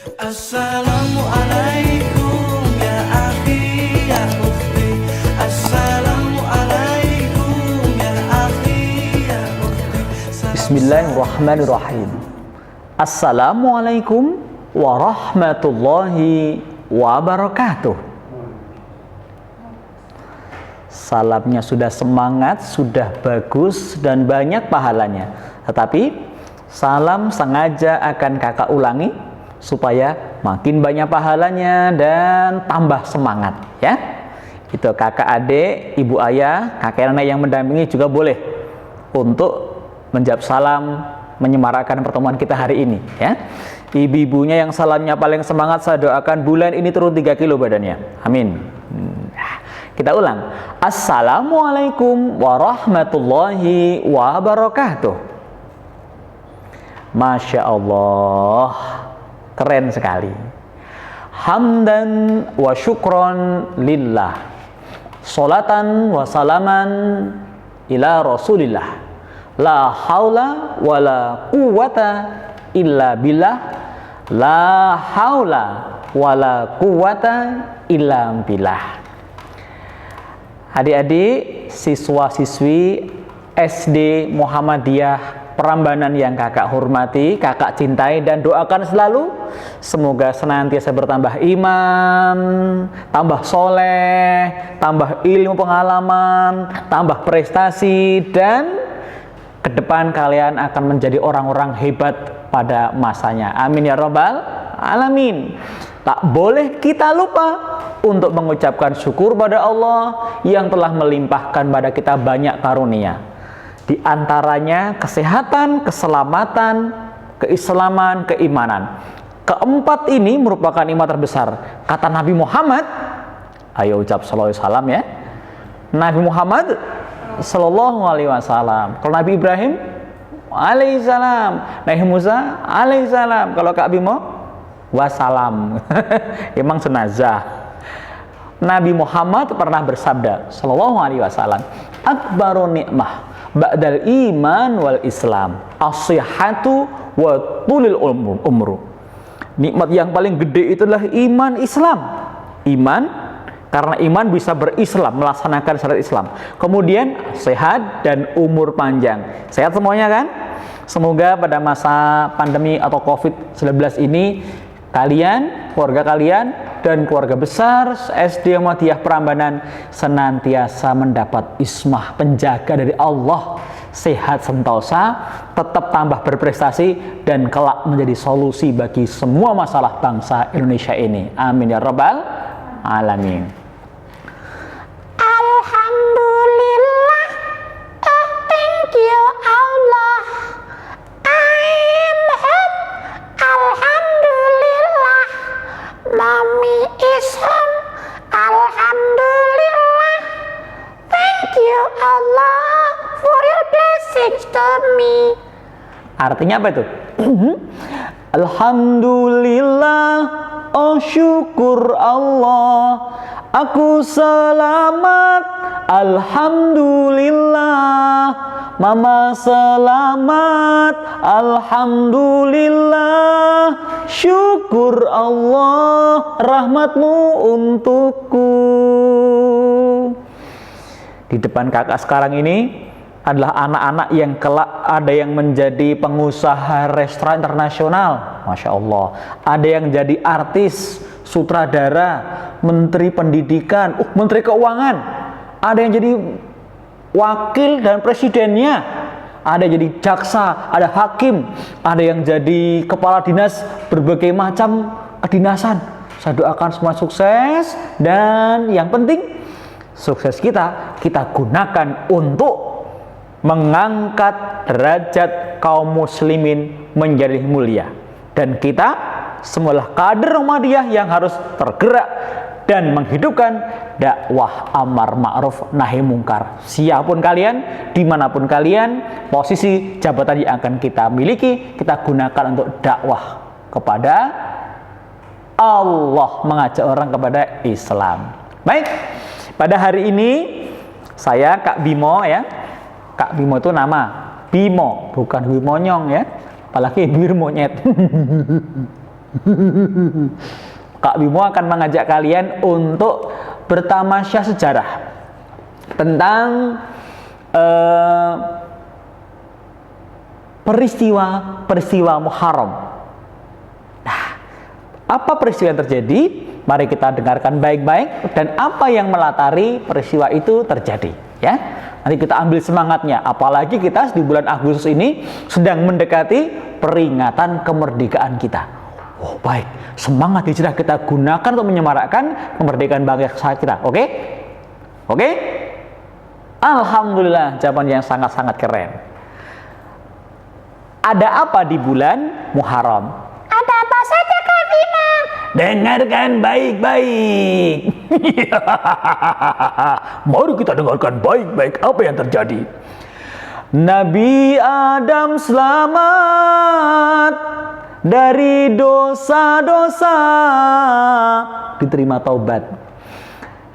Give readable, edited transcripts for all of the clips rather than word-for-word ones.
Assalamualaikum ya akhi ya ukhti. Assalamualaikum ya akhi ya ukhti. Bismillahirrahmanirrahim. Assalamualaikum warahmatullahi wabarakatuh. Salamnya sudah semangat, sudah bagus dan banyak pahalanya. Tetapi salam sengaja akan kakak ulangi supaya makin banyak pahalanya dan tambah semangat ya. Itu kakak adik, ibu ayah, kakek nenek yang mendampingi juga boleh untuk menjawab salam, menyemarakan pertemuan kita hari ini ya. Ibu-ibunya yang salamnya paling semangat, saya doakan bulan ini turun 3 kilo badannya. Amin. Kita ulang. Assalamualaikum warahmatullahi wabarakatuh. Masya Allah, keren sekali. Hamdan wa syukron lillah, salatan wa salaman ila rasulillah, la haula wa la quwata illa billah, la haula wa la quwata illa billah. Adik-adik, siswa-siswi SD Muhammadiyah Prambanan yang kakak hormati, kakak cintai dan doakan selalu, semoga senantiasa bertambah iman, tambah soleh, tambah ilmu pengalaman, tambah prestasi, dan ke depan kalian akan menjadi orang-orang hebat pada masanya. Amin ya rabbal alamin. Tak boleh kita lupa untuk mengucapkan syukur pada Allah yang telah melimpahkan pada kita banyak karunia. Di antaranya kesehatan, keselamatan, keislaman, keimanan. Keempat ini merupakan nikmat terbesar. Kata Nabi Muhammad, ayo ucap sallallahu alaihi wasallam ya. Nabi Muhammad sallallahu alaihi wasallam. Kalau Nabi Ibrahim alaihissalam, Nabi Musa alaihissalam. Kalau Kak Bimo wassalam. Emang senazah. Nabi Muhammad pernah bersabda sallallahu alaihi wasallam, akbaru nikmah ba'dal iman wal islam as-sihhatu wa tulil umru. Nikmat yang paling gede itulah iman Islam. Iman, karena iman bisa berislam, melaksanakan syariat Islam. Kemudian sehat dan umur panjang. Sehat semuanya kan? Semoga pada masa pandemi atau COVID-19 ini kalian, keluarga kalian, dan keluarga besar SD Muhammadiyah Prambanan senantiasa mendapat ismah, penjaga dari Allah, sehat sentosa, tetap tambah berprestasi, dan kelak menjadi solusi bagi semua masalah bangsa Indonesia ini. Amin ya rabbal alamin. Alhamdulillah, thank you Allah. I'm home, alhamdulillah. Mommy is home, alhamdulillah. Thank you Allah for your blessings to me. Artinya apa itu? Alhamdulillah, oh syukur Allah, aku selamat, alhamdulillah. Mama selamat, alhamdulillah. Syukur Allah, rahmatmu untukku. Di depan kakak sekarang ini adalah anak-anak yang kelak ada yang menjadi pengusaha restoran internasional, Masya Allah. Ada yang jadi artis, sutradara, menteri pendidikan, menteri keuangan. Ada yang jadi wakil dan presidennya, ada yang jadi jaksa, ada hakim, ada yang jadi kepala dinas berbagai macam kedinasan. Saya doakan semua sukses, dan yang penting sukses kita gunakan untuk mengangkat derajat kaum muslimin menjadi mulia. Dan kita semualah kader Muhammadiyah yang harus tergerak dan menghidupkan dakwah amar ma'ruf nahi mungkar. Siapapun kalian, dimanapun kalian, posisi jabatan yang akan kita miliki, kita gunakan untuk dakwah kepada Allah, mengajak orang kepada Islam. Baik, pada hari ini saya Kak Bimo ya. Kak Bimo itu nama Bimo, bukan Bimonyong ya. Apalagi bir monyet. Kak Bimo akan mengajak kalian untuk bertamasya sejarah tentang peristiwa Muharram. Nah, apa peristiwa yang terjadi? Mari kita dengarkan baik-baik dan apa yang melatari peristiwa itu terjadi, ya. Nanti kita ambil semangatnya, apalagi kita di bulan Agustus ini sedang mendekati peringatan kemerdekaan kita. Oh, baik, semangat hijrah kita gunakan untuk menyemarakkan kemerdekaan bangsa kita. Oke? Oke? Alhamdulillah, jawaban yang sangat-sangat keren. Ada apa di bulan Muharram? Ada apa saja, Kak Bimo? Dengarkan baik-baik. Mari kita dengarkan baik-baik apa yang terjadi. Nabi Adam selamat dari dosa-dosa, diterima taubat.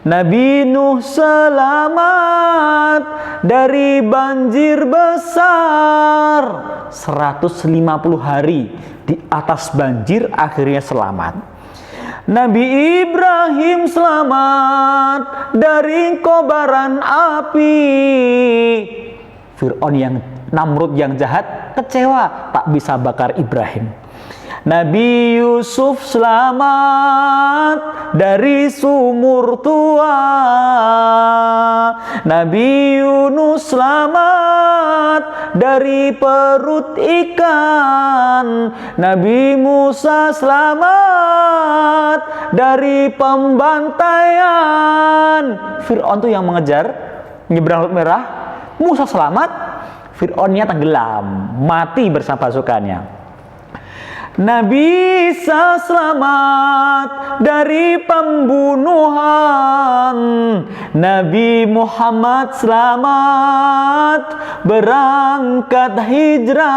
Nabi Nuh selamat dari banjir besar, 150 hari di atas banjir akhirnya selamat. Nabi Ibrahim selamat dari kobaran api. Fir'aun yang Namrud yang jahat kecewa tak bisa bakar Ibrahim. Nabi Yusuf selamat dari sumur tua. Nabi Yunus selamat dari perut ikan. Nabi Musa selamat dari pembantaian. Fir'aun tuh yang mengejar nyebrang Laut Merah. Musa selamat, Fir'aunnya tenggelam, mati bersama pasukannya. Nabi Isa selamat dari pembunuhan. Nabi Muhammad selamat berangkat hijrah.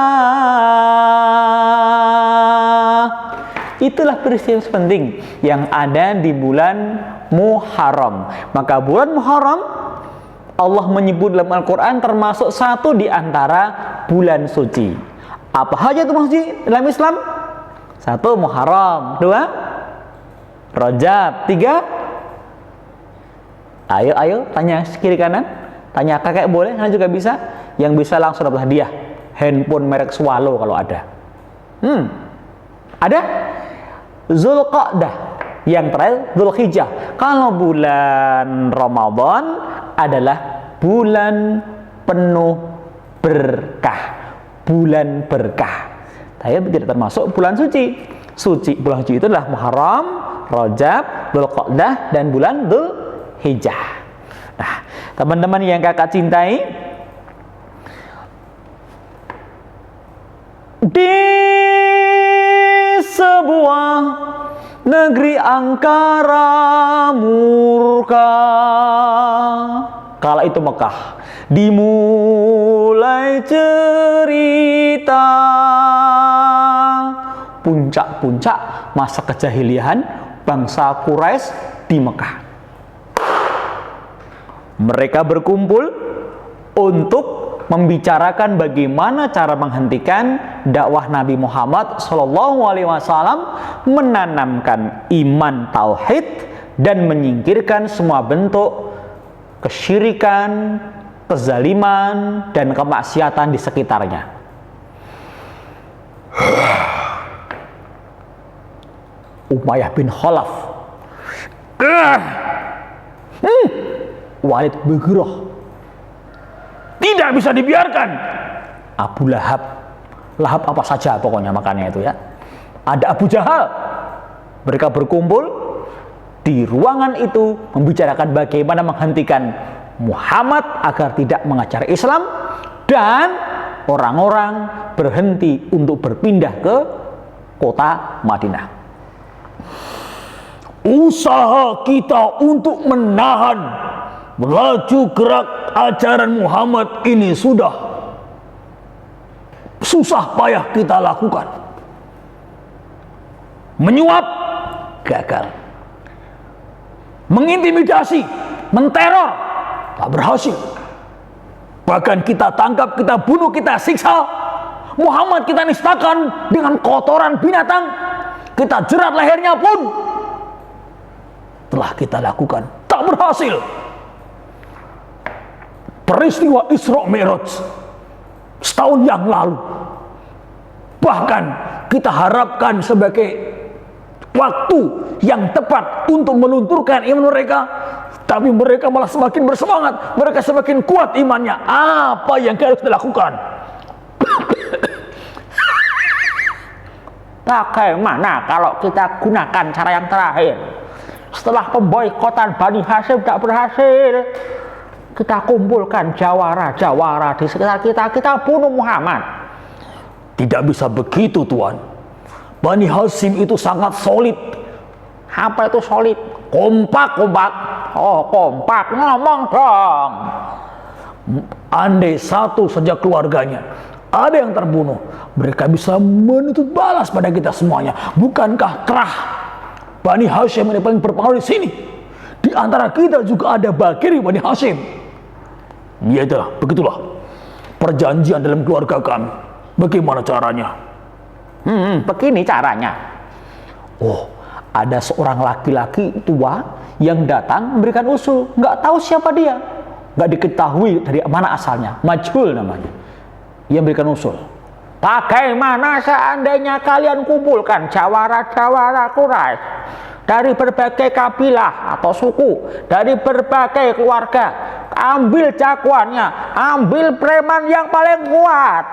Itulah peristiwa penting yang ada di bulan Muharram. Maka bulan Muharram Allah menyebut dalam Al-Quran termasuk satu di antara bulan suci. Apa saja itu maksudnya dalam Islam? 1. Muharram. 2. Rajab. 3. Ayo tanya kiri kanan, tanya kakek boleh, kalian juga bisa. Yang bisa langsung dapat hadiah handphone merek Swallow kalau ada. Ada? Zulqa'dah. Yang terakhir Dzulhijjah. Kalau bulan Ramadan adalah bulan penuh berkah, bulan berkah. Tapi tidak termasuk bulan suci. Bulan suci itu adalah Muharram, Rajab, Dzulqa'dah dan bulan Dzulhijjah. Nah, teman-teman yang kakak cintai, di sebuah negeri angkara murka, kala itu Mekah, dimulai cerita puncak-puncak masa kejahilian bangsa Quraisy di Mekah. Mereka berkumpul untuk membicarakan bagaimana cara menghentikan dakwah Nabi Muhammad SAW, menanamkan iman tauhid dan menyingkirkan semua bentuk kesyirikan, kezaliman dan kemaksiatan di sekitarnya. Umayyah bin Khalaf, Walid bin Mughirah, tidak bisa dibiarkan. Abu Lahab apa saja pokoknya makannya itu ya. Ada Abu Jahal. Mereka berkumpul di ruangan itu membicarakan bagaimana menghentikan Muhammad agar tidak mengajar Islam dan orang-orang berhenti untuk berpindah ke kota Madinah. Usaha kita untuk menahan melaju gerak ajaran Muhammad ini sudah susah payah kita lakukan. Menyuap gagal, mengintimidasi, menteror tak berhasil. Bahkan kita tangkap, kita bunuh, kita siksa. Muhammad kita nistakan dengan kotoran binatang. kita jerat lehernya pun telah kita lakukan, tak berhasil. Peristiwa Isra Mi'raj setahun yang lalu, bahkan kita harapkan sebagai waktu yang tepat untuk melunturkan iman mereka, tapi mereka malah semakin bersemangat, mereka semakin kuat imannya. Apa yang harus dilakukan? Bagaimana kalau kita gunakan cara yang terakhir? Setelah pemboikotan Bani Hashim tidak berhasil, kita kumpulkan jawara-jawara di sekitar kita bunuh Muhammad. Tidak bisa begitu, Tuan. Bani Hashim itu sangat solid. Apa itu solid? Kompak. Oh, kompak, ngomong dong. Andai satu saja keluarganya ada yang terbunuh, mereka bisa menuntut balas pada kita semuanya. Bukankah kerah Bani Hashim ini paling berpengaruh di sini? Di antara kita juga ada Bakir Bani Hashim. Ya itulah, begitulah perjanjian dalam keluarga kami. Bagaimana caranya? Begini caranya. Oh, ada seorang laki-laki tua yang datang memberikan usul. Nggak tahu siapa dia, nggak diketahui dari mana asalnya, majhul namanya. Ia memberikan usul. Bagaimana seandainya kalian kumpulkan jawara-jawara Quraisy dari berbagai kabilah atau suku, dari berbagai keluarga, ambil jagoannya, ambil preman yang paling kuat,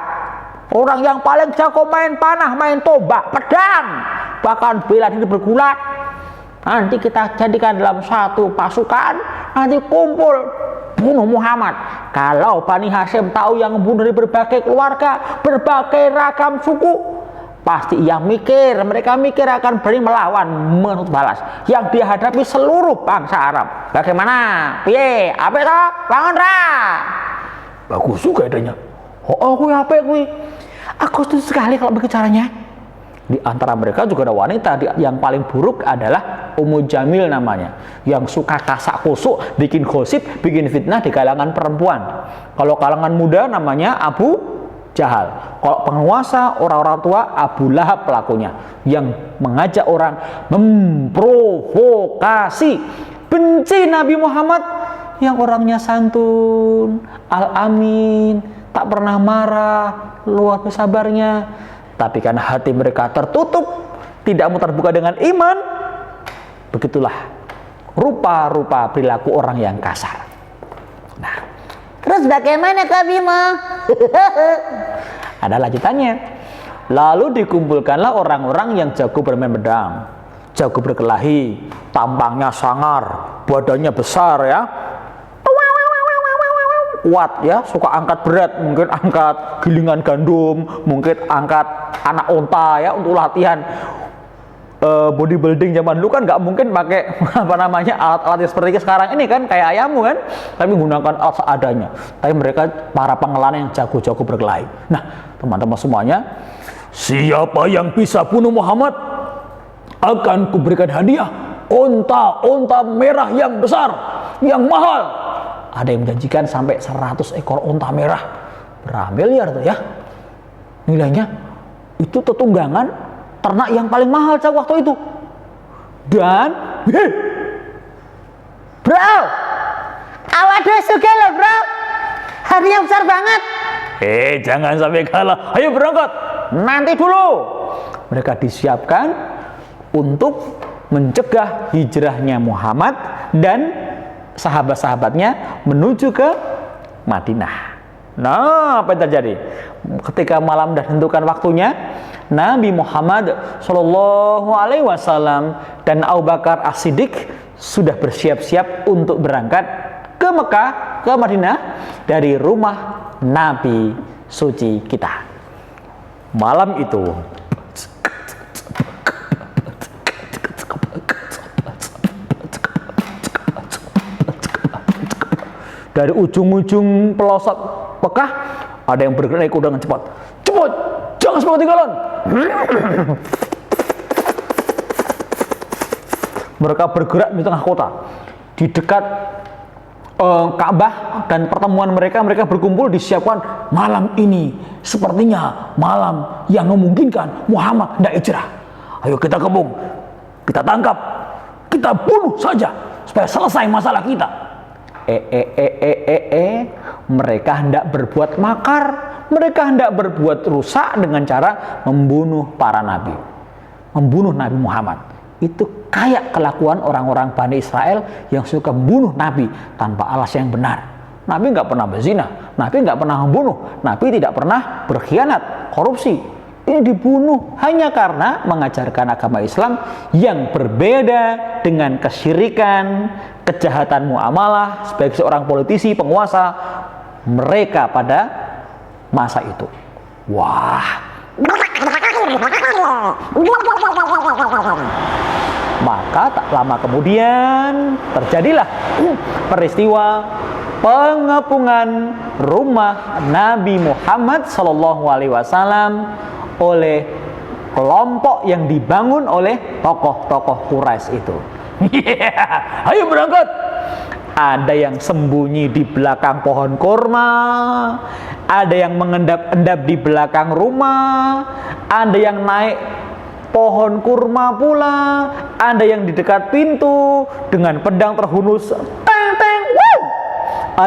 orang yang paling jago main panah, main tombak, pedang, bahkan bela diri bergulat. Nanti kita jadikan dalam satu pasukan, nanti kumpul bunuh Muhammad. Kalau Bani Hashim tahu yang membunuh dari berbagai keluarga, berbagai ragam suku, pasti mereka mikir akan berani melawan, menuntut balas yang dihadapi seluruh bangsa Arab. Bagaimana? Piye? Apa itu? Bangun ra? Bagus juga idenya. Aku setuju sekali kalau begitu caranya. Di antara mereka juga ada wanita yang paling buruk adalah Ummu Jamil namanya, yang suka kasak kusuk, bikin gosip, bikin fitnah di kalangan perempuan. Kalau kalangan muda namanya Abu Jahal. Kalau penguasa, orang-orang tua, Abu Lahab pelakunya, yang mengajak orang memprovokasi, benci Nabi Muhammad yang orangnya santun, al-amin, tak pernah marah, luar biasa sabarnya. Tapi karena hati mereka tertutup, tidak mau terbuka dengan iman, begitulah rupa-rupa perilaku orang yang kasar. Nah, Terus bagaimana Kak Bima? ada lanjutannya. Lalu dikumpulkanlah orang-orang yang jago bermain pedang, jago berkelahi, tampangnya sangar, badannya besar ya, kuat ya, suka angkat berat, mungkin angkat gilingan gandum, mungkin angkat anak onta ya untuk latihan bodybuilding. Zaman dulu kan nggak mungkin pakai alat-alat seperti sekarang ini kan, kayak ayammu kan, tapi menggunakan alat seadanya. Tapi mereka para pengelana yang jago-jago berkelahi. Nah, teman-teman semuanya, siapa yang bisa bunuh Muhammad akan kuberikan hadiah onta merah yang besar, yang mahal. Ada yang menjanjikan sampai 100 ekor onta merah, berapa miliar tuh ya nilainya. Itu tetunggangan ternak yang paling mahal waktu itu. Dan Bro, awade suge loh bro, hadiah besar banget. Jangan sampai kalah, ayo berangkat. Nanti dulu. Mereka disiapkan untuk mencegah hijrahnya Muhammad dan sahabat-sahabatnya menuju ke Madinah. Nah, apa yang terjadi? Ketika malam dan tentukan waktunya, Nabi Muhammad Shallallahu Alaihi Wasallam dan Abu Bakar As-Siddiq sudah bersiap-siap untuk berangkat ke Mekah, ke Madinah dari rumah Nabi suci kita. Malam itu dari ujung-ujung pelosok Mekah ada yang bergerak naik kuda dengan cepat. Cepat, jangan sampai ketinggalan. Mereka bergerak di tengah kota, di dekat Ka'bah, dan pertemuan mereka berkumpul disiapkan malam ini. Sepertinya malam yang memungkinkan Muhammad tidak hijrah. Ayo kita kebung, kita tangkap, kita bunuh saja supaya selesai masalah kita. Mereka hendak berbuat makar, mereka hendak berbuat rusak dengan cara membunuh para nabi, membunuh Nabi Muhammad. Itu kayak kelakuan orang-orang Bani Israel yang suka membunuh Nabi tanpa alasan yang benar. Nabi nggak pernah berzina, Nabi nggak pernah membunuh, Nabi tidak pernah berkhianat, korupsi. Ini dibunuh hanya karena mengajarkan agama Islam yang berbeda dengan kesyirikan, kejahatan muamalah sebagai seorang politisi, penguasa mereka pada masa itu. Wah. Maka tak lama kemudian terjadilah peristiwa pengepungan rumah Nabi Muhammad SAW oleh kelompok yang dibangun oleh tokoh-tokoh Quraisy itu. Ayo berangkat. Ada yang sembunyi di belakang pohon kurma, ada yang mengendap-endap di belakang rumah, ada yang naik pohon kurma pula, ada yang di dekat pintu dengan pedang terhunus, teng teng, wow.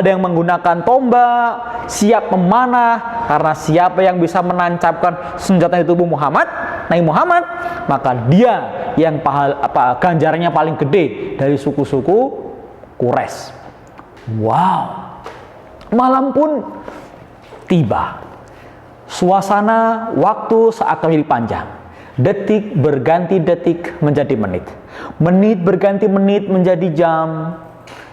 Ada yang menggunakan tombak, siap memanah, karena siapa yang bisa menancapkan senjata di tubuh Nabi Muhammad, maka dia yang ganjarannya paling gede dari suku-suku Quraisy. Wow. Malam pun tiba. Suasana waktu seakan menjadi panjang. Detik berganti detik menjadi menit. Menit berganti menit menjadi jam.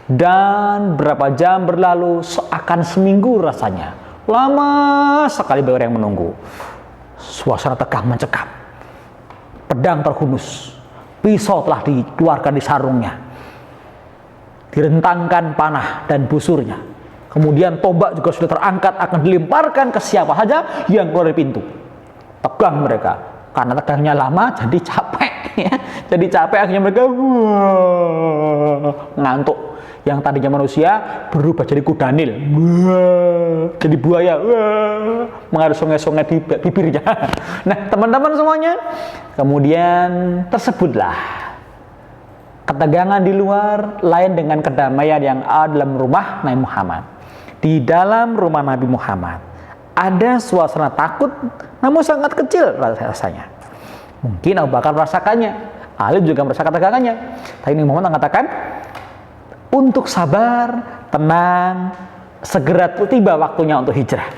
Dan berapa jam berlalu seakan seminggu rasanya. Lama sekali bagi orang yang menunggu. Suasana tegang mencekam. Pedang terhunus. Pisau telah dikeluarkan di sarungnya. Direntangkan panah dan busurnya. Kemudian tombak juga sudah terangkat, akan dilemparkan ke siapa saja yang keluar dari pintu. Tegang mereka, karena tegangnya lama jadi capek ya. Jadi capek akhirnya mereka ngantuk. Yang tadinya manusia berubah jadi kudanil, jadi buaya, mengalir sungai-sungai di bibirnya. Nah teman-teman semuanya, kemudian tersebutlah ketegangan di luar lain dengan kedamaian yang ada dalam rumah Nabi Muhammad. Di dalam rumah Nabi Muhammad ada suasana takut, namun sangat kecil rasanya. Mungkin Abu Bakar merasakannya, Ali juga merasakan ketegangannya. Tapi Nabi Muhammad mengatakan untuk sabar, tenang, segera tiba waktunya untuk hijrah.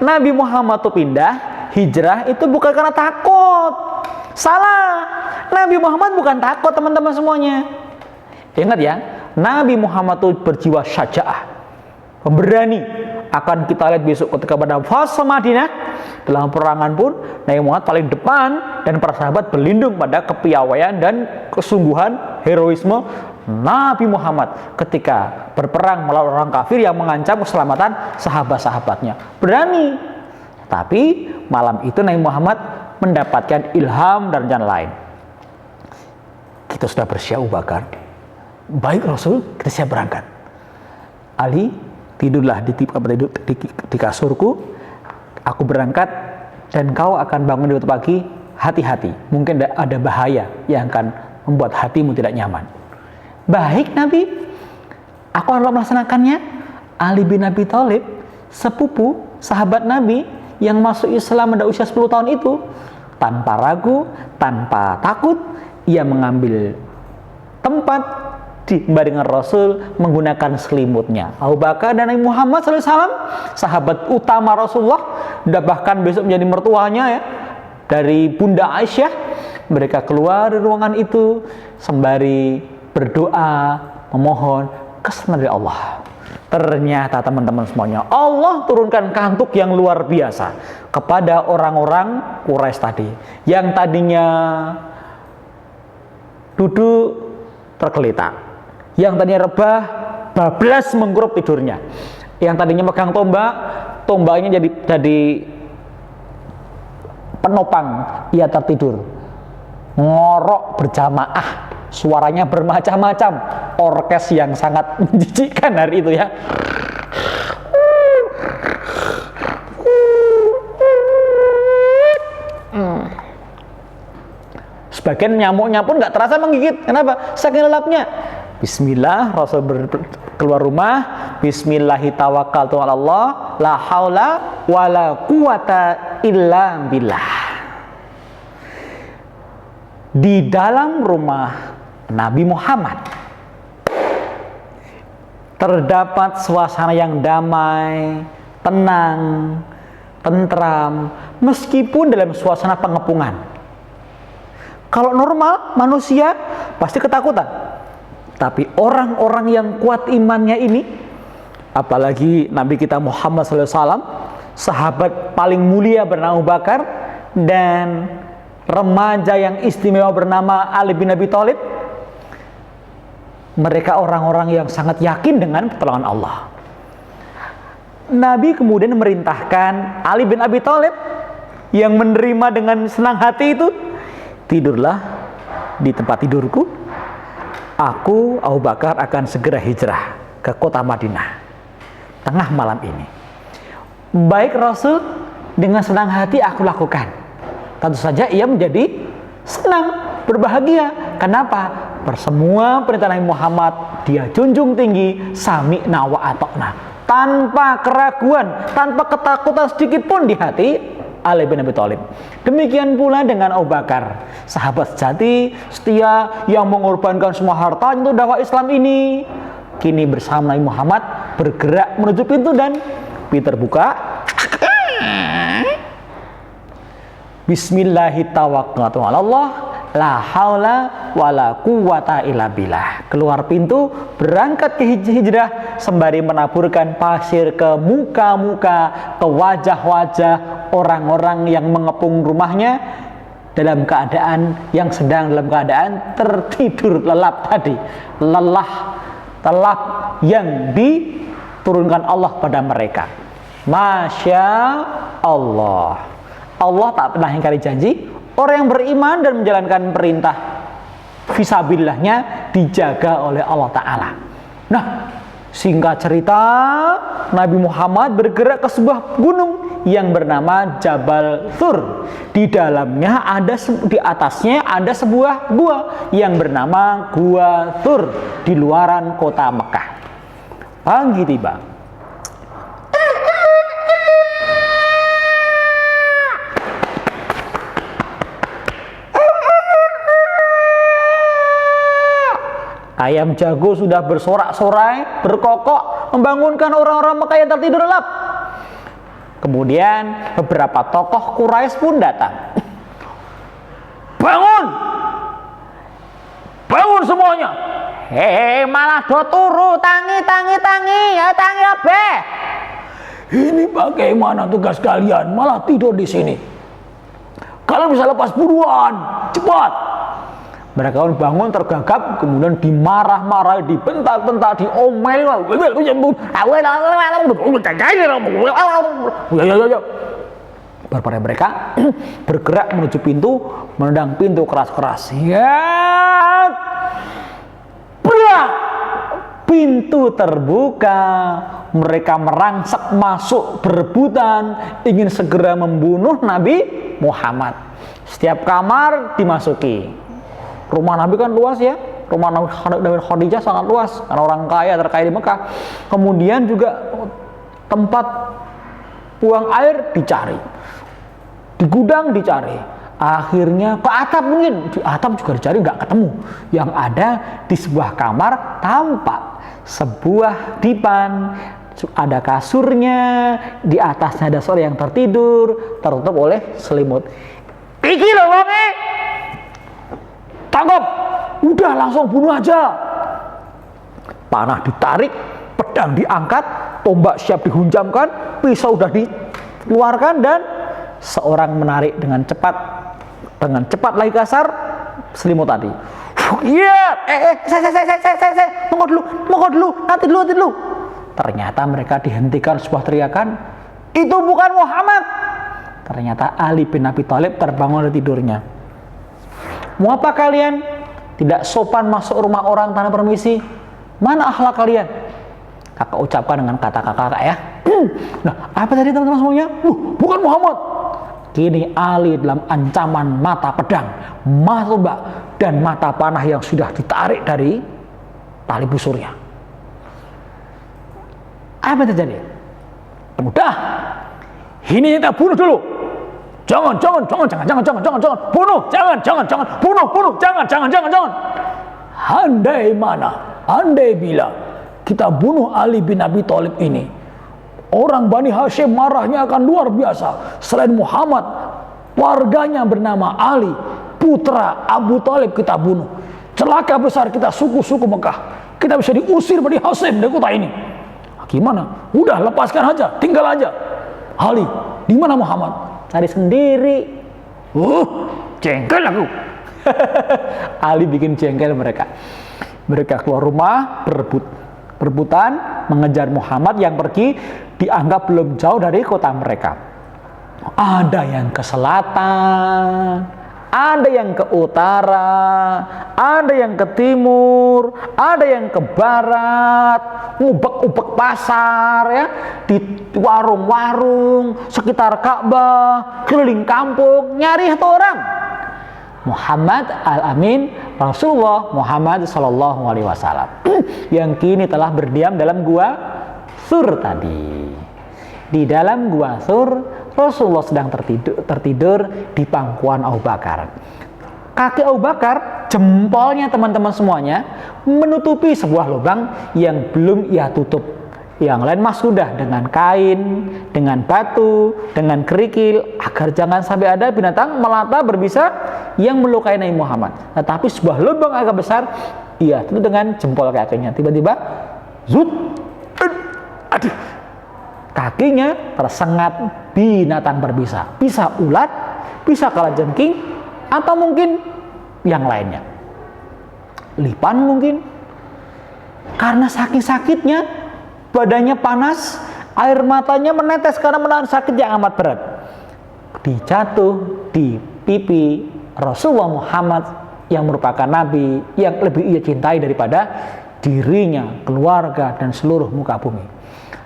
Nabi Muhammad itu pindah hijrah itu bukan karena takut. Salah. Nabi Muhammad bukan takut teman-teman semuanya. Ingat ya, Nabi Muhammad itu berjiwa syaja'ah, pemberani. Akan kita lihat besok ketika pada fase Madinah, dalam perangan pun Nabi Muhammad paling depan dan para sahabat berlindung pada kepiawaian dan kesungguhan heroisme Nabi Muhammad ketika berperang melawan orang kafir yang mengancam keselamatan sahabat-sahabatnya. Berani. Tapi malam itu Nabi Muhammad mendapatkan ilham dan rencana lain. Kita sudah bersiap Abu Bakar. Baik Rasul, kita siap berangkat. Ali, tidurlah di kasurku. Aku berangkat dan kau akan bangun di waktu pagi. Hati-hati, mungkin ada bahaya yang akan membuat hatimu tidak nyaman. Baik Nabi, aku akan melaksanakannya. Ali bin Abi Thalib, sepupu sahabat Nabi yang masuk Islam pada usia 10 tahun itu, tanpa ragu, tanpa takut, ia mengambil tempat di baringan Rasul menggunakan selimutnya. Abu Bakar dan Nabi Muhammad SAW, sahabat utama Rasulullah, dan bahkan besok menjadi mertuanya ya, dari Bunda Aisyah, mereka keluar dari ruangan itu sembari berdoa, memohon kesenangan dari Allah. Ternyata teman-teman semuanya, Allah turunkan kantuk yang luar biasa kepada orang-orang Quraisy tadi, yang tadinya duduk tergeletak, yang tadinya rebah bablas mengkurup tidurnya, yang tadinya megang tombak, tombaknya jadi penopang, ia tertidur, ngorok berjamaah. Suaranya bermacam-macam, orkes yang sangat menjijikkan hari itu ya. Sebagian nyamuknya pun nggak terasa menggigit. Kenapa? Saking lelapnya. Bismillah, Rasul keluar rumah. Bismillahi tawakkaltu 'ala Allah, la haula wala quwata illa billah. Di dalam rumah Nabi Muhammad terdapat suasana yang damai, tenang, tentram, meskipun dalam suasana pengepungan. Kalau normal manusia pasti ketakutan, tapi orang-orang yang kuat imannya ini, apalagi Nabi kita Muhammad SAW, sahabat paling mulia bernama Abu Bakar, dan remaja yang istimewa bernama Ali bin Abi Thalib, mereka orang-orang yang sangat yakin dengan pertolongan Allah. Nabi kemudian memerintahkan Ali bin Abi Thalib yang menerima dengan senang hati itu, tidurlah di tempat tidurku, aku Abu Bakar akan segera hijrah ke kota Madinah tengah malam ini. Baik Rasul, dengan senang hati aku lakukan. Tentu saja ia menjadi senang, berbahagia. Kenapa? Semua perintah Nabi Muhammad dia junjung tinggi, sami'na wa ata'na, tanpa keraguan, tanpa ketakutan sedikit pun di hati Ali bin Abi Thalib. Demikian pula dengan Abu Bakar, sahabat sejati, setia, yang mengorbankan semua harta untuk dakwah Islam ini. Kini bersama Nabi Muhammad bergerak menuju pintu, dan pintu terbuka. Bismillahirrahmanirrahim, Allah, la haula wala quwata illa billah. Keluar pintu, berangkat ke hijrah sembari menaburkan pasir ke muka-muka, ke wajah-wajah orang-orang yang mengepung rumahnya dalam keadaan yang sedang dalam keadaan tertidur lelap tadi. Telap yang diturunkan Allah pada mereka. Masya Allah. Allah tak pernah ingkari janji. Orang yang beriman dan menjalankan perintah fisabilillahnya dijaga oleh Allah Ta'ala. Nah, singkat cerita, Nabi Muhammad bergerak ke sebuah gunung yang bernama Jabal Thur. Di dalamnya di atasnya ada sebuah gua yang bernama Gua Thur di luaran kota Mekah. Pagi tiba. Ayam jago sudah bersorak-sorai, berkokok, membangunkan orang-orang Mekah yang tertidur lelap. Kemudian beberapa tokoh Quraisy pun datang. Bangun! Bangun semuanya! Hei, malah do turu, tangi, ya tangi abe. Ini bagaimana tugas kalian? Malah tidur di sini. Kalian bisa lepas buruan, cepat! Mereka pun bangun tergagap, kemudian dimarah-marahi, dibentak-bentak, diomel. Baru mereka bergerak menuju pintu, menendang pintu keras-keras. Ya, pintu terbuka. Mereka merangsek masuk berebutan, ingin segera membunuh Nabi Muhammad. Setiap kamar dimasuki. Rumah Nabi kan luas ya, rumah Nabi Khadijah sangat luas karena orang kaya terkaya di Mekah. Kemudian juga tempat buang air dicari, di gudang dicari, akhirnya ke atap, mungkin di atap juga dicari, nggak ketemu. Yang ada di sebuah kamar tampak sebuah dipan, ada kasurnya, di atasnya ada seorang yang tertidur tertutup oleh selimut. Iki loh wonge, tangkap, udah langsung bunuh aja. Panah ditarik, pedang diangkat, tombak siap dihunjamkan, pisau sudah dikeluarkan, dan seorang menarik dengan cepat lagi kasar selimut tadi. Iya, saya, tunggu dulu, nanti dulu. Ternyata mereka dihentikan sebuah teriakan, itu bukan Muhammad. Ternyata Ali bin Abi Thalib terbangun dari tidurnya. Mau apa kalian? Tidak sopan masuk rumah orang tanpa permisi. Mana akhlak kalian? Kakak ucapkan dengan kata kakak ya. Nah, apa tadi teman-teman semuanya? Bukan Muhammad. Kini Ali dalam ancaman mata pedang, mata tombak, dan mata panah yang sudah ditarik dari tali busurnya. Apa yang terjadi? Udah, ini kita bunuh dulu. Jangan, bunuh, jangan, bunuh, jangan. Andai bila kita bunuh Ali bin Abi Thalib ini, orang Bani Hashim marahnya akan luar biasa. Selain Muhammad, warganya bernama Ali, putra Abu Thalib kita bunuh. Celaka besar kita suku-suku Mekah. Kita bisa diusir Bani Hashim dari kota ini. Gimana? Udah, lepaskan aja, tinggal aja. Ali, di mana Muhammad? Cari sendiri. Jengkel aku. Ali bikin jengkel mereka. Mereka keluar rumah, berebutan mengejar Muhammad yang pergi dianggap belum jauh dari kota mereka. Ada yang ke selatan, ada yang ke utara, ada yang ke timur, ada yang ke barat, ngubek-ubek pasar ya, di warung-warung sekitar Ka'bah, keliling kampung, nyari satu orang. Muhammad Al-Amin, Rasulullah Muhammad Sallallahu Alaihi Wasallam, yang kini telah berdiam dalam gua Sur tadi. Di dalam gua Sur, Rasulullah sedang tertidur di pangkuan Abu Bakar. Kaki Abu Bakar, jempolnya teman-teman semuanya, menutupi sebuah lubang yang belum ia tutup. Yang lain mas sudah dengan kain, dengan batu, dengan kerikil, agar jangan sampai ada binatang melata berbisa yang melukai Nabi Muhammad. Tetapi sebuah lubang agak besar, ia tutup dengan jempol kakinya. Tiba-tiba, zut, aduh, kakinya tersengat binatang berbisa. Bisa ulat, bisa kalajengking, atau mungkin yang lainnya. Lipan mungkin. Karena saking sakitnya, badannya panas, air matanya menetes karena menahan sakit yang amat berat. Dijatuh di pipi Rasulullah Muhammad yang merupakan nabi yang lebih ia cintai daripada dirinya, keluarga, dan seluruh muka bumi.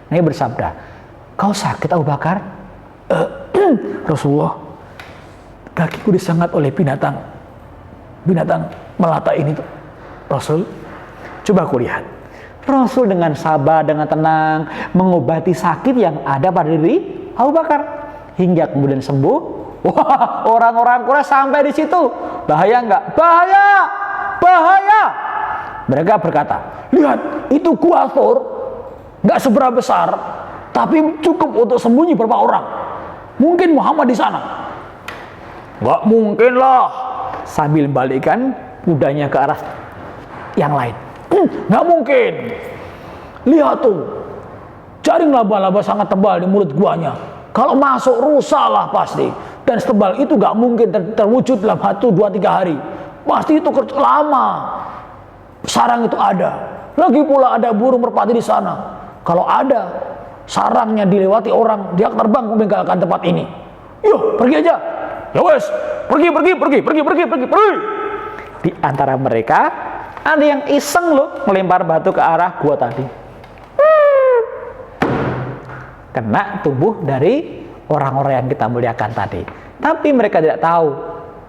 Nabi bersabda, "Kau sakit Abu Bakar?" Rasulullah, kakiku disengat oleh binatang melata ini tuh. Rasul, coba aku lihat. Rasul dengan sabar, dengan tenang mengobati sakit yang ada pada diri Abu Bakar hingga kemudian sembuh. Wah, orang-orang Quraisy sampai di situ. Bahaya enggak? Bahaya! Bahaya! Mereka berkata, "Lihat, itu gua Thur, enggak seberapa besar, tapi cukup untuk sembunyi beberapa orang. Mungkin Muhammad di sana." "Enggak mungkin lah," sambil membalikkan kudanya ke arah yang lain. "Nggak mungkin. Lihat tuh, jaring laba-laba sangat tebal di mulut guanya. Kalau masuk rusaklah pasti. Dan setebal itu nggak mungkin terwujud dalam 1-2-3 hari. Pasti itu lama. Sarang itu ada. Lagi pula ada burung merpati di sana. Kalau ada sarangnya dilewati orang, dia terbang meninggalkan tempat ini. Yuk, pergi aja. Ya wes, pergi. Di antara mereka ada yang iseng loh melempar batu ke arah gua tadi. Kena tubuh dari orang-orang yang kita muliakan tadi. Tapi mereka tidak tahu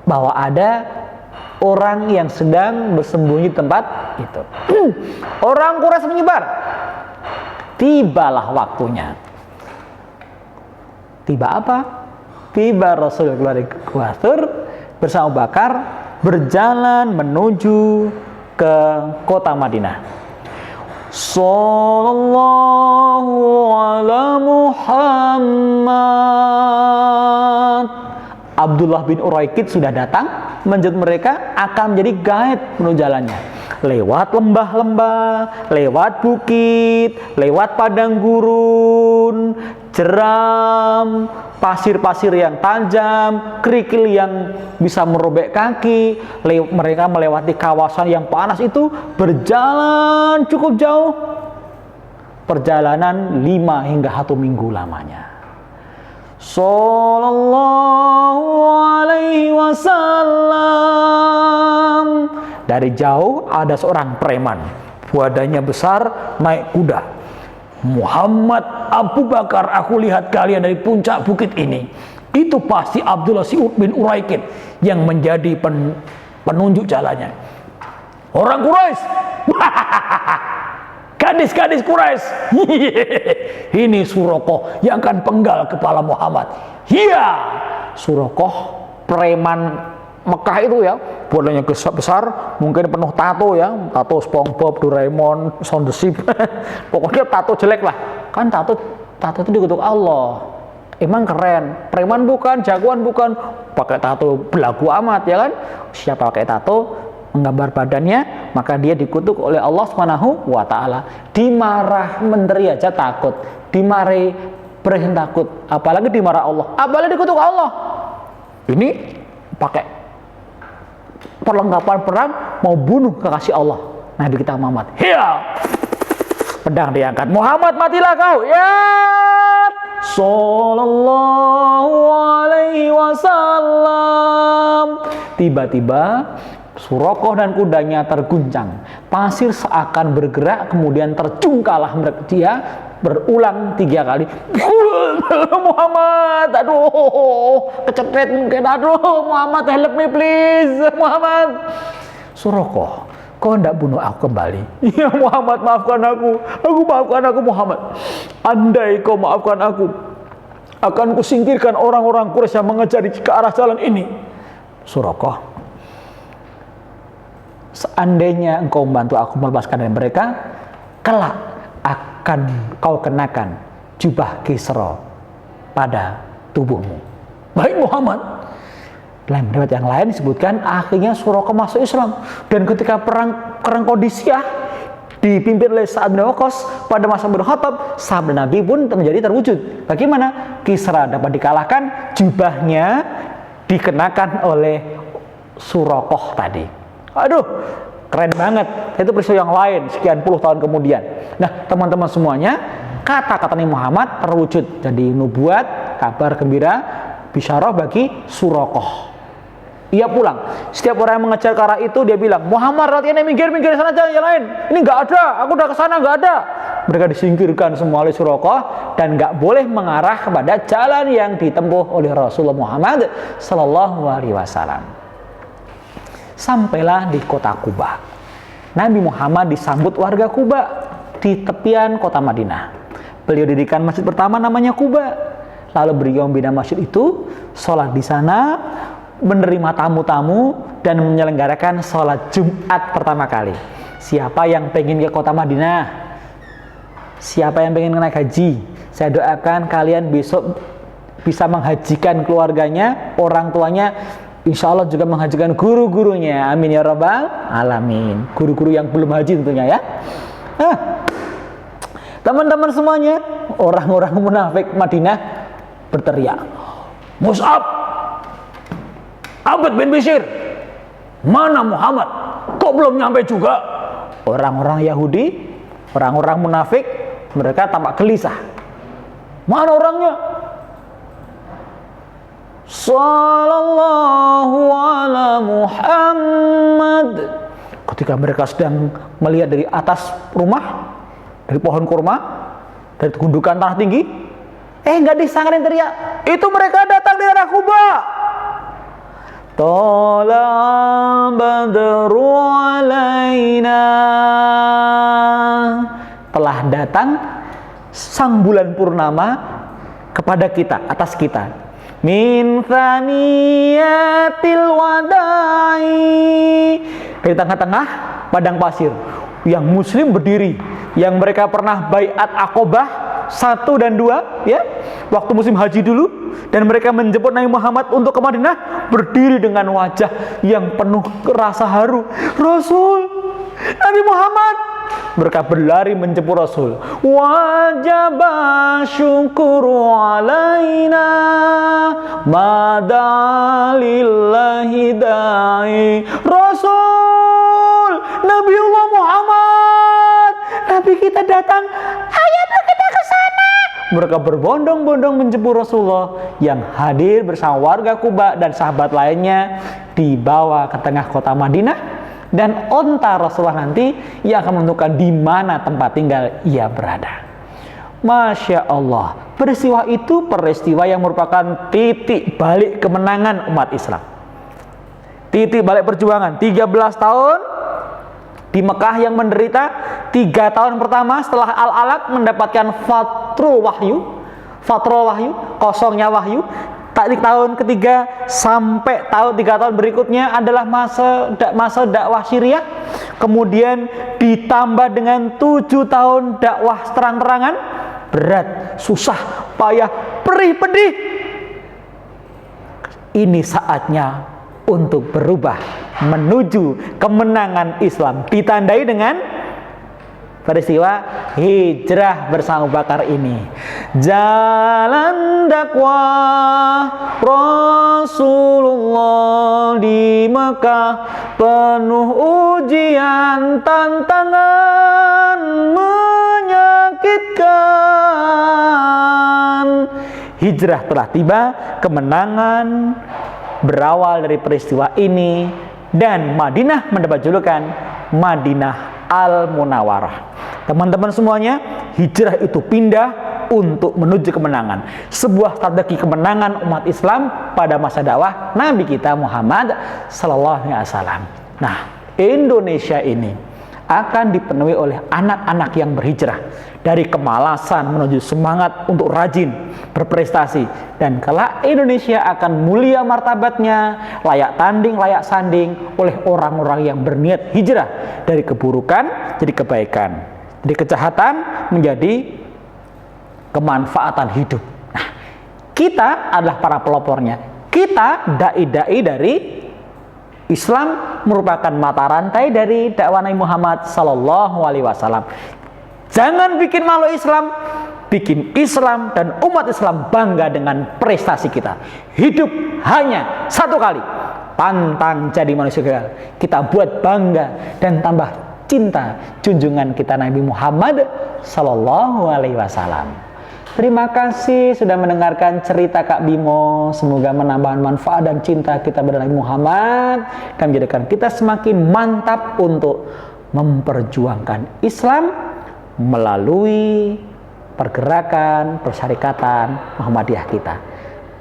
bahwa ada orang yang sedang bersembunyi di tempat itu. Orang Quraisy menyebar. Tibalah waktunya. Tiba apa? Tiba Rasul keluar dari Gua Thur bersama Abu Bakar berjalan menuju ke kota Madinah. Sallallahu ala Muhammad. Abdullah bin Uraikid sudah datang menjemput mereka akan menjadi guide menuju jalannya. Lewat lembah-lembah, lewat bukit, lewat padang gurun, jeram, pasir-pasir yang tajam, kerikil yang bisa merobek kaki. Mereka melewati kawasan yang panas itu, berjalan cukup jauh. Perjalanan 5 hingga 1 minggu lamanya. Sallallahu alaihi wasallam. Dari jauh ada seorang preman, badannya besar, naik kuda. "Muhammad, Abu Bakar, aku lihat kalian dari puncak bukit ini. Itu pasti Abdullah bin Uraiqid yang menjadi penunjuk jalannya. Orang Quraisy, gadis-gadis Quraisy, ini Suraqah yang akan penggal kepala Muhammad. Iya, Suraqah preman Mekah itu ya, badannya besar, mungkin penuh tato ya, tato SpongeBob, Doraemon, Sound the Sheep, pokoknya tato jelek lah. Kan tato itu dikutuk Allah. Emang keren, preman bukan, jagoan bukan, pakai tato belagu amat ya kan? Siapa pakai tato menggambar badannya, maka dia dikutuk oleh Allah Subhanahu wa taala. Dimarah menteri aja takut, dimarahi presiden takut, apalagi dimarah Allah, apalagi dikutuk Allah. Ini pakai perlengkapan perang mau bunuh kekasih Allah Nabi kita Muhammad. Ya, pedang diangkat, Muhammad matilah kau ya, sallallahu alaihi wasallam. Tiba-tiba Suraqah dan kudanya terguncang, pasir seakan bergerak, kemudian terjungkalah dia berulang 3 kali. Muhammad, aduh, kecetret mungkin, aduh, Muhammad, help me please, Muhammad. Suraqah, kau hendak bunuh aku kembali? Ya Muhammad, maafkan aku maafkan aku Muhammad. Andai kau maafkan aku, akan kusingkirkan orang-orang Quraisy yang mengejar ke arah jalan ini. Suraqah, seandainya engkau membantu aku melepaskan dari mereka, kelak akan kau kenakan jubah Kisra pada tubuhmu. Baik Muhammad. Dalam riwayat yang lain disebutkan akhirnya Suraqah masuk Islam, dan ketika perang Qadisiyah dipimpin oleh Sa'ad bin Waqqas pada masa Umar bin Khattab, sahabat Nabi pun menjadi terwujud. Bagaimana Kisra dapat dikalahkan? Jubahnya dikenakan oleh Suraqah tadi. Aduh, keren banget. Itu peristiwa yang lain sekian puluh tahun kemudian. Nah, teman-teman semuanya, kata-kata Nabi Muhammad terwujud jadi nubuat, kabar gembira, bisyarah bagi Suraqah. Ia pulang. Setiap orang yang mengejar ke arah itu, dia bilang, Muhammad, latihannya minggir sana aja yang lain. Ini nggak ada, aku udah kesana nggak ada. Mereka disingkirkan semua oleh Suraqah dan nggak boleh mengarah kepada jalan yang ditempuh oleh Rasulullah Muhammad Sallallahu Alaihi Wasallam. Sampailah di kota Kuba. Nabi Muhammad disambut warga Kuba di tepian kota Madinah. Beliau dirikan masjid pertama namanya Kuba. Lalu beliau membina masjid itu, sholat di sana, menerima tamu-tamu, dan menyelenggarakan sholat Jumat pertama kali. Siapa yang pengen ke kota Madinah? Siapa yang pengen naik haji? Saya doakan kalian besok bisa menghajikan keluarganya, orang tuanya, insya Allah juga menghajikan guru-gurunya. Amin ya rabbal alamin. Guru-guru yang belum haji tentunya ya. Teman-teman semuanya, orang-orang munafik Madinah berteriak, Mus'ab, Abad bin Bishr, mana Muhammad? Kok belum nyampe juga? Orang-orang Yahudi, orang-orang munafik, mereka tampak gelisah. Mana orangnya? Sallallahu ala Muhammad. Ketika mereka sedang melihat dari atas rumah, dari pohon kurma, dari gundukan tanah tinggi, nggak disangka yang teriak, itu mereka datang dari arah Kuba. Tolal badru alaina, telah datang sang bulan purnama kepada kita, atas kita. Min thaniyatil wadai, dari tengah-tengah padang pasir yang muslim berdiri, yang mereka pernah baiat Aqobah 1 dan 2 ya, waktu musim haji dulu, dan mereka menjemput Nabi Muhammad untuk ke Madinah, berdiri dengan wajah yang penuh rasa haru. Rasul, Nabi Muhammad. Mereka berlari menjemput Rasul. Wajaba syukuru alaina madalillahi da'i. Rasul, Nabiullah Muhammad, Nabi kita datang, ayo kita ke sana. Mereka berbondong-bondong menjemput Rasulullah yang hadir bersama warga Kuba dan sahabat lainnya, dibawa ke tengah kota Madinah, dan onta Rasulullah nanti yang akan menentukan di mana tempat tinggal ia berada. Masya Allah, peristiwa itu peristiwa yang merupakan titik balik kemenangan umat Islam. Titik balik perjuangan 13 tahun di Mekah yang menderita. 3 tahun pertama setelah Al-Alaq mendapatkan fatrul wahyu, kosongnya wahyu. Tahun ketiga sampai 3 tahun berikutnya adalah masa dakwah Syriah. Kemudian ditambah dengan 7 tahun dakwah terang-terangan. Berat, susah, payah, perih, pedih. Ini saatnya untuk berubah menuju kemenangan Islam, ditandai dengan peristiwa hijrah bersama Abu Bakar ini. Jalan dakwah Rasulullah di Mekah penuh ujian, tantangan menyakitkan. Hijrah telah tiba, kemenangan berawal dari peristiwa ini, dan Madinah mendapat julukan Madinah Al-Munawwarah. Teman-teman semuanya, hijrah itu pindah untuk menuju kemenangan. Sebuah strategi kemenangan umat Islam pada masa dakwah Nabi kita Muhammad sallallahu alaihi wasallam. Nah, Indonesia ini akan dipenuhi oleh anak-anak yang berhijrah dari kemalasan menuju semangat untuk rajin berprestasi, dan kelak Indonesia akan mulia martabatnya, layak tanding, layak sanding oleh orang-orang yang berniat hijrah dari keburukan jadi kebaikan, dari kejahatan menjadi kemanfaatan hidup. Nah, kita adalah para pelopornya. Kita dai-dai dari Islam, merupakan mata rantai dari dakwah Nabi Muhammad sallallahu alaihi wasallam. Jangan bikin malu Islam, bikin Islam dan umat Islam bangga dengan prestasi kita. Hidup hanya satu kali, pantang jadi manusia gagal. Kita buat bangga dan tambah cinta junjungan kita Nabi Muhammad sallallahu alaihi wasallam. Terima kasih sudah mendengarkan cerita Kak Bimo. Semoga menambah manfaat dan cinta kita pada Nabi Muhammad dan menjadikan kita semakin mantap untuk memperjuangkan Islam melalui pergerakan persyarikatan Muhammadiyah kita.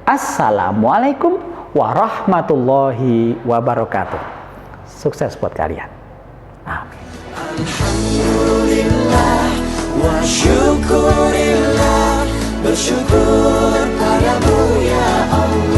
Assalamualaikum warahmatullahi wabarakatuh. Sukses buat kalian. Amin. Alhamdulillah wa syukurillah, bersyukur padamu ya Allah.